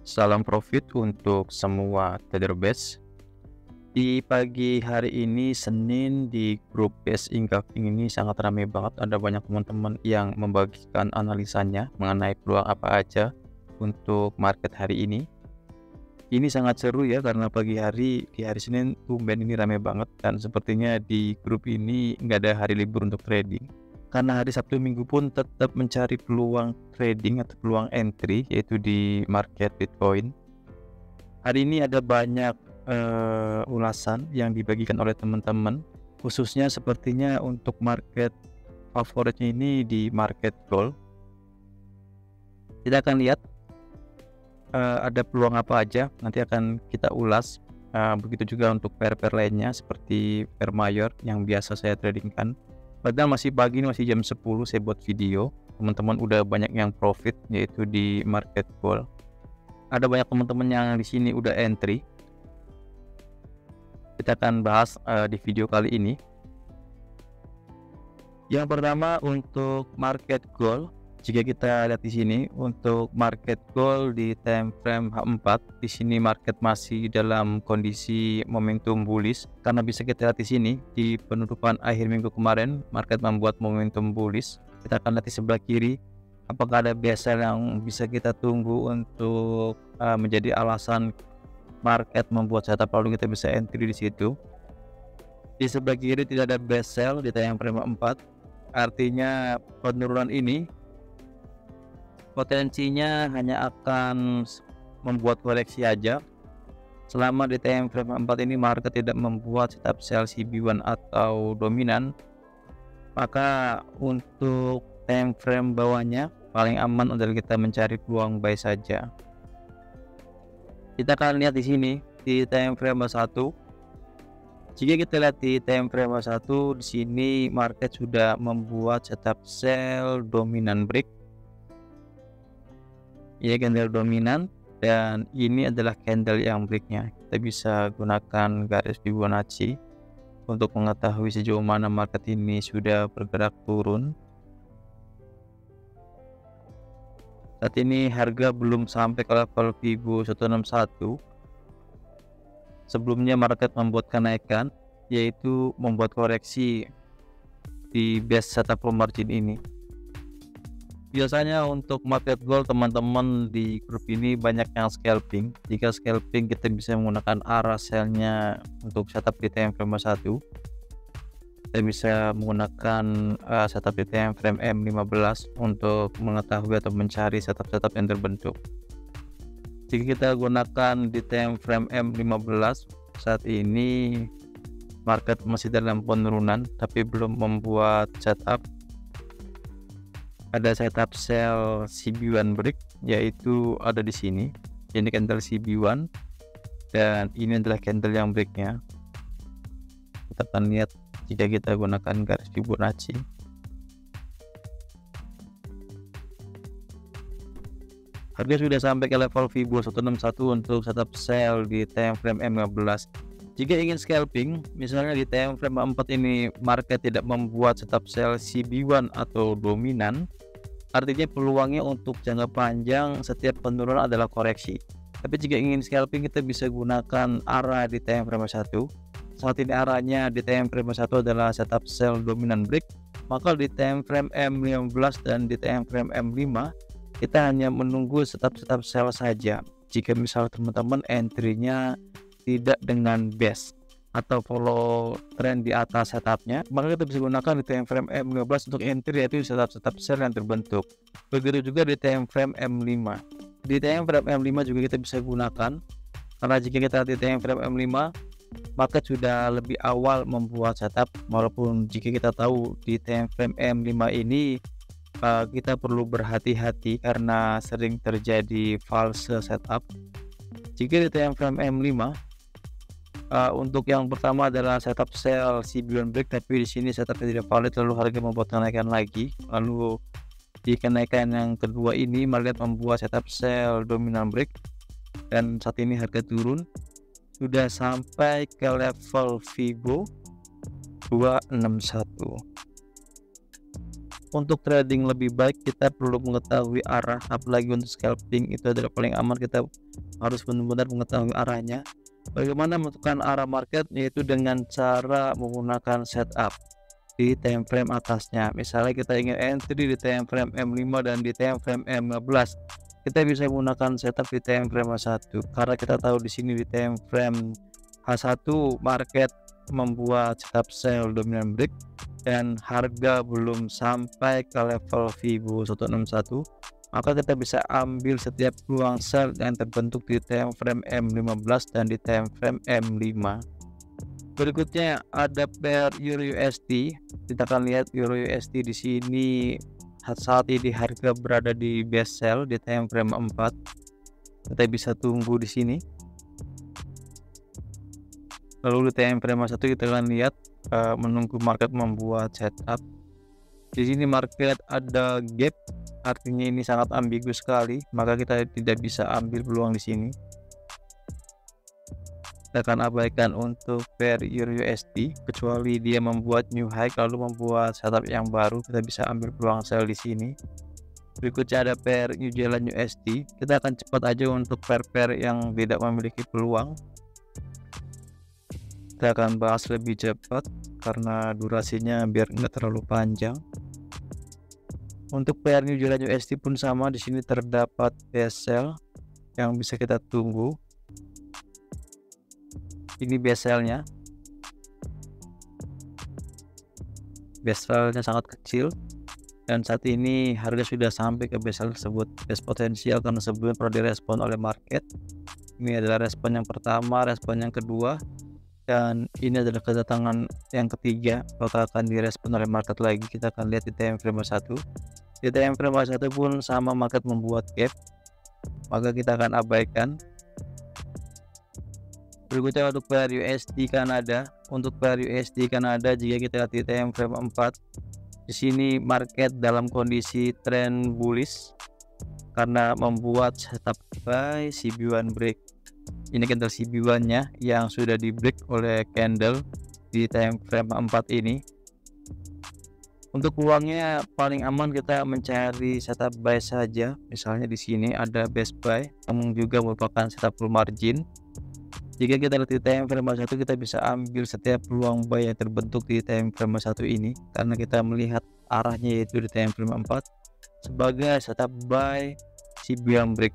Salam profit untuk semua trader base. Di pagi hari ini Senin di grup base incoming ini sangat ramai banget. Ada banyak teman-teman yang membagikan analisanya mengenai peluang apa aja untuk market hari ini. Ini sangat seru ya, karena di hari Senin tumben ini ramai banget, dan sepertinya di grup ini nggak ada hari libur untuk trading. Karena hari Sabtu Minggu pun tetap mencari peluang trading atau peluang entry, yaitu di market Bitcoin. Hari ini ada banyak ulasan yang dibagikan oleh teman-teman, khususnya sepertinya untuk market favoritnya ini di market gold. Kita akan lihat ada peluang apa aja, nanti akan kita ulas. Begitu juga untuk pair-pair lainnya seperti pair mayor yang biasa saya tradingkan. Padahal masih pagi ini, masih jam 10 saya buat video. Teman-teman udah banyak yang profit, yaitu di market gold. Ada banyak teman-teman yang di sini udah entry. Kita akan bahas di video kali ini. Yang pertama untuk market gold. Jika kita lihat di sini untuk market gold di time frame H4, di sini market masih dalam kondisi momentum bullish, karena bisa kita lihat di sini di penutupan akhir minggu kemarin market membuat momentum bullish. Kita akan lihat di sebelah kiri apakah ada base sell yang bisa kita tunggu untuk menjadi alasan market membuat setup, lalu kita bisa entry di situ. Di sebelah kiri tidak ada base sell di time frame 4, artinya penurunan ini potensinya hanya akan membuat koreksi aja. Selama di time frame 4 ini market tidak membuat setup sell CB1 atau dominan, maka untuk time frame bawahnya paling aman adalah kita mencari peluang buy saja. Kita akan lihat di sini di time frame 1. Jika kita lihat di time frame 1, di sini market sudah membuat setup sell dominan break. Ya, candle dominan, dan ini adalah candle yang breaknya. Kita bisa gunakan garis Fibonacci untuk mengetahui sejauh mana market ini sudah bergerak turun. Saat ini harga belum sampai ke level Fibo 161. Sebelumnya market membuat kenaikan, yaitu membuat koreksi di base setup margin ini. Biasanya untuk market gold teman-teman di grup ini banyak yang scalping. Jika scalping kita bisa menggunakan arah sellnya untuk setup di time frame 1. Kita bisa menggunakan setup di time frame M15 untuk mengetahui atau mencari setup-setup yang terbentuk. Jika kita gunakan di time frame M15, saat ini market masih dalam penurunan tapi belum membuat setup. Ada setup sell CB1 break, yaitu ada di sini. Ini candle CB1 dan ini adalah candle yang breaknya. Kita akan lihat jika kita gunakan garis Fibonacci. Harga sudah sampai ke level Fibo 161 untuk setup sell di time frame M15. Jika ingin scalping, misalnya di time frame 4 ini market tidak membuat setup sell CB1 atau dominan, artinya peluangnya untuk jangka panjang setiap penurunan adalah koreksi. Tapi jika ingin scalping, kita bisa gunakan arah di time frame 1. Saat ini arahnya di time frame 1 adalah setup sell dominan break, maka di time frame M15 dan di time frame M5 kita hanya menunggu setup sell saja. Jika misal teman-teman entry-nya tidak dengan base atau follow trend di atas setupnya, maka kita bisa gunakan di time frame M15 untuk entry, yaitu setup sell yang terbentuk. Begitu juga di time frame M5. Di time frame M5 juga kita bisa gunakan, karena jika kita di time frame M5, market sudah lebih awal membuat setup. Walaupun jika kita tahu di time frame M5 ini kita perlu berhati-hati karena sering terjadi false setup. Jika di time frame M5, untuk yang pertama adalah setup sell CB1 break, tapi di sini setupnya tidak valid, lalu harga membuat kenaikan lagi. Lalu di kenaikan yang kedua ini market membuat setup sell dominant break, dan saat ini harga turun sudah sampai ke level Fibo 261. Untuk trading lebih baik kita perlu mengetahui arah, apalagi untuk scalping itu adalah paling aman. Kita harus benar-benar mengetahui arahnya. Bagaimana menentukan arah market, yaitu dengan cara menggunakan setup di time frame atasnya. Misalnya kita ingin entry di time frame M5 dan di time frame M15, kita bisa menggunakan setup di time frame H1 karena kita tahu di sini di time frame H1 market membuat setup sell dominant break dan harga belum sampai ke level Fibo 161, maka kita bisa ambil setiap peluang sell yang terbentuk di time frame M15 dan di time frame M5. Berikutnya ada pair Euro USD. Kita akan lihat Euro USD di sini saat ini harga berada di best sell di time frame 4. Kita bisa tunggu di sini. Lalu di time frame 1 kita akan lihat menunggu market membuat setup. Di sini market ada gap, artinya ini sangat ambigu sekali, maka kita tidak bisa ambil peluang di sini. Kita akan abaikan untuk pair Euro USD kecuali dia membuat new high lalu membuat setup yang baru, kita bisa ambil peluang sell di sini. Berikutnya ada pair New Zealand USD. Kita akan cepat aja untuk pair-pair yang tidak memiliki peluang. Kita akan bahas lebih cepat karena durasinya biar nggak terlalu panjang. Untuk pair New Zealand USD pun sama, di sini terdapat best sell yang bisa kita tunggu. Ini best sell-nya. Best sell-nya sangat kecil dan saat ini harga sudah sampai ke best sell tersebut. Best potensial karena sebelumnya pernah direspon oleh market. Ini adalah respon yang pertama, respon yang kedua, dan ini adalah kedatangan yang ketiga, bakal akan direspon oleh market lagi. Kita akan lihat di time frame 1. Di time frame 1 pun sama, market membuat gap, maka kita akan abaikan. Berikutnya untuk pair USD Kanada. Untuk pair USD Kanada, jika kita lihat di time frame 4, di sini market dalam kondisi trend bullish karena membuat setup buy CB1 break. Ini candle CB1 nya yang sudah di break oleh candle di time frame 4 ini. Untuk uangnya paling aman kita mencari setup buy saja. Misalnya di sini ada best buy yang juga merupakan setup full margin. Jika kita lihat di time frame 1, kita bisa ambil setiap peluang buy yang terbentuk di time frame 1 ini karena kita melihat arahnya yaitu di time frame 4 sebagai setup buy CB1 break.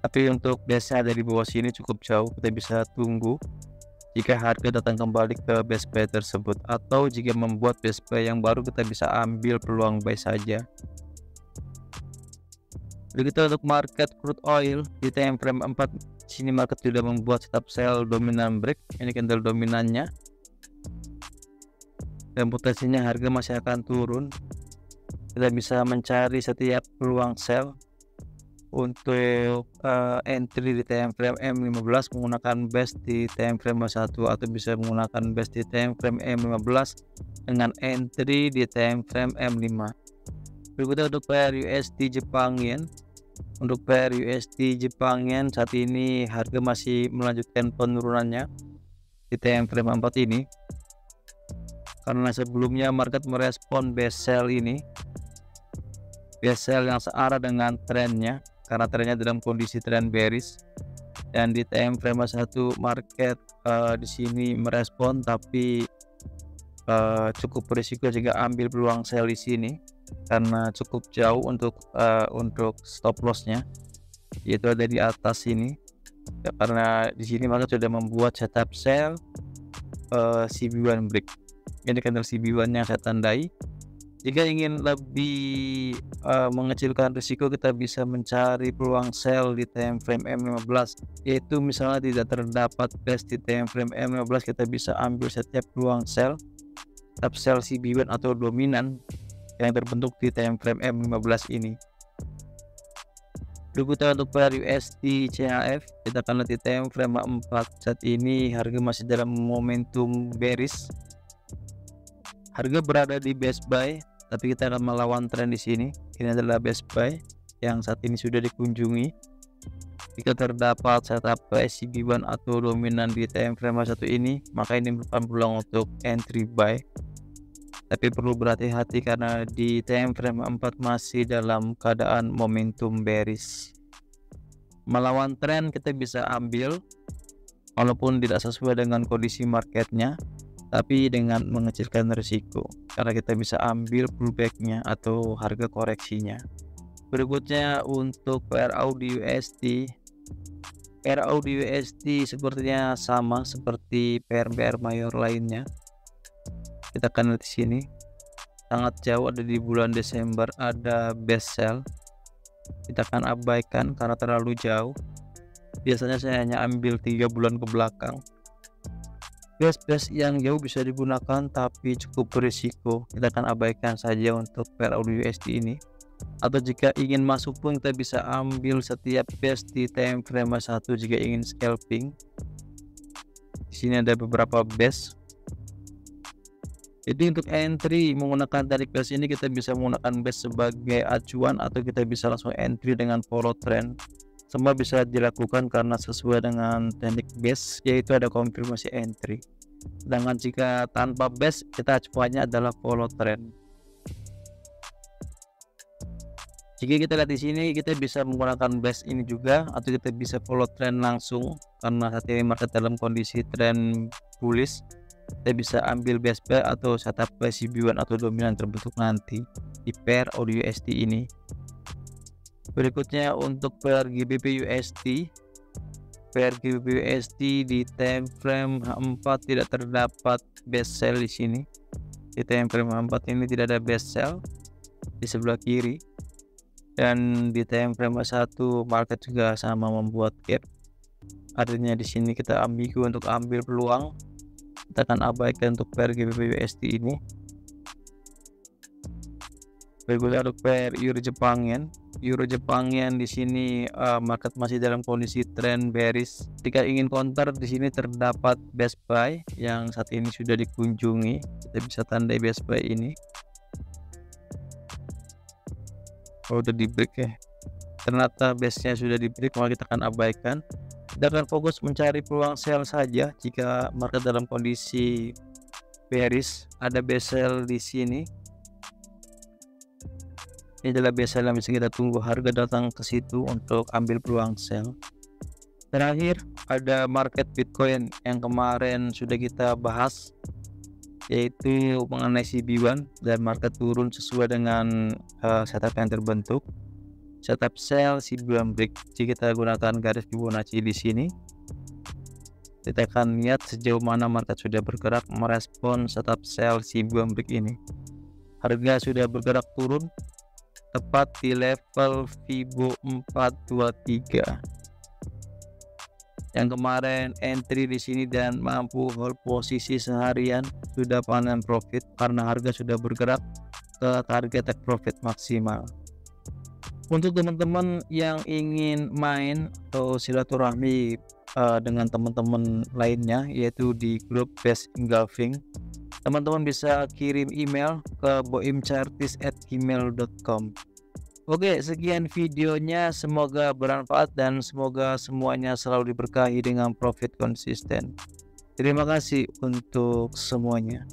Tapi untuk base-nya dari bawah sini cukup jauh, kita bisa tunggu jika harga datang kembali ke best buy tersebut, atau jika membuat best buy yang baru kita bisa ambil peluang buy saja. Begitu untuk market crude oil di time frame 4, sini market sudah membuat setup sell dominant break. Ini candle dominannya dan potensinya harga masih akan turun. Kita bisa mencari setiap peluang sell untuk entry di time frame M15 menggunakan base di time frame 1, atau bisa menggunakan base di time frame M15 dengan entry di time frame M5. Berikutnya untuk pair USD Jepang Yen. Untuk pair USD Jepang Yen saat ini harga masih melanjutkan penurunannya di time frame 4 ini karena sebelumnya market merespon base sell ini, base sell yang searah dengan trennya karena trennya dalam kondisi trend bearish. Dan di time frame 1 market di sini merespon, tapi cukup berisiko jika ambil peluang sell di sini karena cukup jauh untuk stop lossnya, yaitu ada di atas sini ya, karena di sini market sudah membuat setup sell CB1 break. Ini candle CB1 yang saya tandai. Jika ingin lebih mengecilkan risiko, kita bisa mencari peluang sell di time frame M15, yaitu misalnya tidak terdapat base di time frame M15, kita bisa ambil setiap peluang sell CB1 atau dominan yang terbentuk di time frame M15 ini. Berikutnya untuk pair USD CHF, kita akan lihat di time frame 4. Saat ini harga masih dalam momentum bearish. Harga berada di best buy, tapi kita akan melawan tren di sini. Ini adalah best buy yang saat ini sudah dikunjungi. Jika terdapat setup buy CB1 atau dominan di time frame 1 ini, maka ini merupakan peluang untuk entry buy. tapi perlu berhati-hati karena di time frame 4 masih dalam keadaan momentum bearish. Melawan tren kita bisa ambil walaupun tidak sesuai dengan kondisi marketnya, tapi dengan mengecilkan risiko karena kita bisa ambil pullbacknya atau harga koreksinya. Berikutnya untuk PRAUD USD. PRAUD USD sepertinya sama seperti PR mayor lainnya. Kita akan lihat di sini sangat jauh, ada di bulan Desember ada best sell. Kita akan abaikan karena terlalu jauh. Biasanya saya hanya ambil 3 bulan ke belakang. Best yang jauh bisa digunakan tapi cukup berisiko. Kita akan abaikan saja untuk PRAUD USD ini. Atau jika ingin masuk pun kita bisa ambil setiap best di time frame 1 jika ingin scalping. Di sini ada beberapa best. Jadi untuk entry menggunakan tarik best ini kita bisa menggunakan best sebagai acuan atau kita bisa langsung entry dengan follow trend. Semua bisa dilakukan karena sesuai dengan teknik best, yaitu ada konfirmasi entry. Sedangkan jika tanpa best kita acuannya adalah follow trend. Jika kita lihat di sini kita bisa menggunakan best ini juga atau kita bisa follow trend langsung karena saat ini market dalam kondisi trend bullish. Kita bisa ambil best buy atau setup buy CB1 atau dominan terbentuk nanti di pair AUD USD ini. Berikutnya untuk pair GBP USD. Pair GBP USD di time frame 4 tidak terdapat best sell di sini. Di time frame 4 ini tidak ada best sell di sebelah kiri. Dan di time frame 1 market juga sama membuat gap. Artinya di sini kita ambigu untuk ambil peluang. Kita akan abaikan untuk pair GBP USD ini. Berikutnya untuk pair Euro Jepang Yen. Euro Jepang Yen di sini market masih dalam kondisi trend bearish. Jika ingin counter di sini terdapat best buy yang saat ini sudah dikunjungi. Kita bisa tandai best buy ini. Oh, udah di break ya. Ternyata base-nya sudah di break, maka kita akan abaikan. Kita akan fokus mencari peluang sell saja jika market dalam kondisi bearish. Ada best sell di sini. Ini adalah best sell yang bisa kita tunggu harga datang ke situ untuk ambil peluang sell. Terakhir ada market Bitcoin yang kemarin sudah kita bahas, yaitu mengenai CB1 dan market turun sesuai dengan setup yang terbentuk. Setup sell CB1 break. Jika kita gunakan garis Fibonacci di sini, kita akan lihat sejauh mana market sudah bergerak merespon setup sell CB1 break ini. Harga sudah bergerak turun tepat di level Fibo 423 yang kemarin entry di sini dan mampu hold posisi seharian, sudah panen profit karena harga sudah bergerak ke target take profit maksimal. Untuk teman-teman yang ingin main atau silaturahmi dengan teman-teman lainnya, yaitu di grup Best Engulfing, teman-teman bisa kirim email ke boimchartis@gmail.com. Oke, sekian videonya, semoga bermanfaat dan semoga semuanya selalu diberkahi dengan profit konsisten. Terima kasih untuk semuanya.